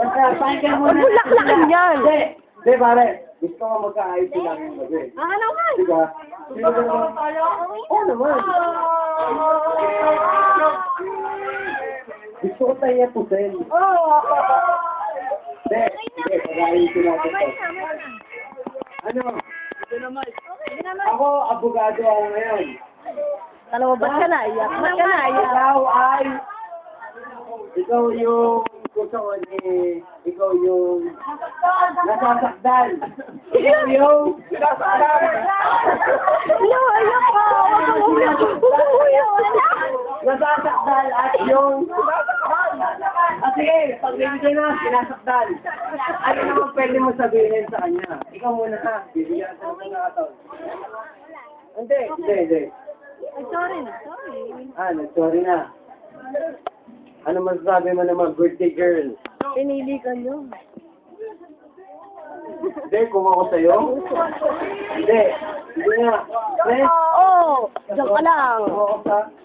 Basta, pakinggan mo na. Bulaklakan yan. Hindi, pare. Gusto ko magkaayos sila ng gabi. Ano nga? Diba? Sino ba naman? Oo naman. Gusto ko tayo pusin. Hindi, pag-aayusin natin to. Ano? Ako, abogado ako ngayon. Alam mo, ba't ka naiyak? Ba't ka naiyak? Ikaw yung kusaon ikaw yung nasasakdal. Ikaw yung No, ayak ka. nasasakdal at yung sige, pag bibigyan na, sinasakdal. Ano naman pwede mo sabihin sa kanya? Ikaw muna ha, bibigyan sa mga nakataon. Hindi. Sorry. Sorry na. Ano masasabi mo naman, birthday girl? Pinili ka nyo. Hindi, kung ako sa'yo? Hindi nga. Oo, diyan ka lang.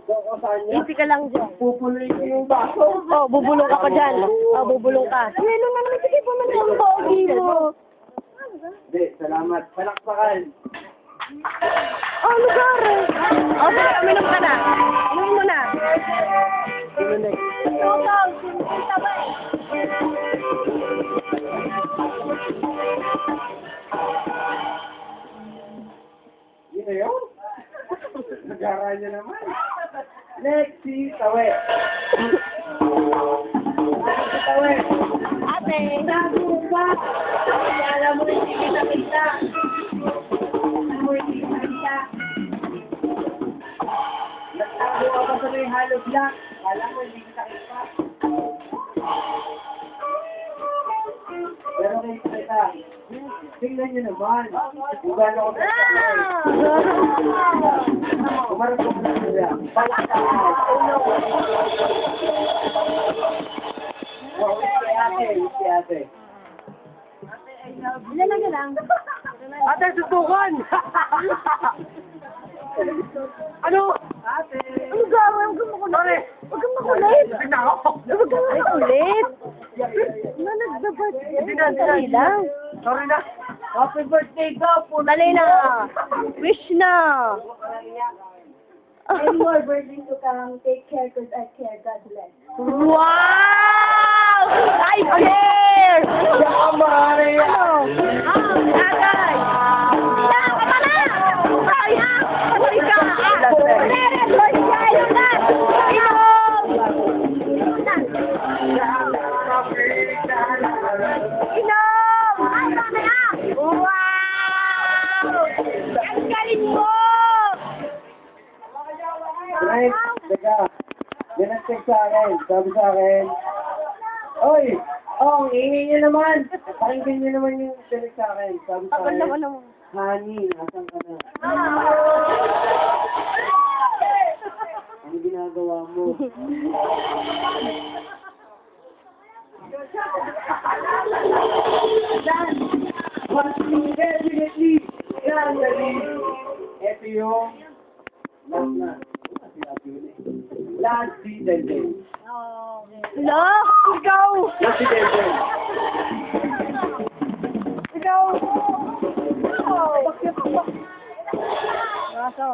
Kung ako sa kanya, Easy ka lang dyan. pupuloy ko yung baso. Oh, bubulong ka pa dyan. Oh, bubulong ka. Hello na naman, sige po man ang pogi mo. Hindi, salamat. Palakpakan. Oh, lugar. Oh, sige, uminom ka na. Uminom mo na. Sino next? Yun na yun? Nagara niya naman. Next, si Tawe. Si Tawe. Ate. Alam mo hindi kita. Alam mo hindi kita. Nagtago ka pa sa may hollow block. Alam mo, hindi kita kita. Pero kay kita, tingnan niyo naman. Kung gano'n ako kumarap ko na sila. Palakpakan. Oh, si ate. Ilan lang. Ate, susukan! Ano? Ate! Ano gawin? Huwag kang makulit. Huwag kang makulit. Tignan ako! Huwag kang makulit. Na nagda-birthday. Dali lang. Sorry na! Happy birthday ka! Dali na. Wish na. Any more birthdays to come, take care because I care. God bless. Wow! I care! Mare! Ano? Agay! Yan ka pala! Sayang! Patuloy ka! Meron! Sayang na! Inom! Wow! Ang galing mo! Right, teka. May nag-check sa akin. Sabi sa akin, Oy! Oh, ang ingay niyo naman! Pakinggan niyo naman yung check sa akin. Sabi sa akin, Honey, nasan ka na? Ano ginagawa mo? Definitely! Yan, dali! Ito yung last season din. Hello? Ikaw! Last season din. Ikaw! Ikaw!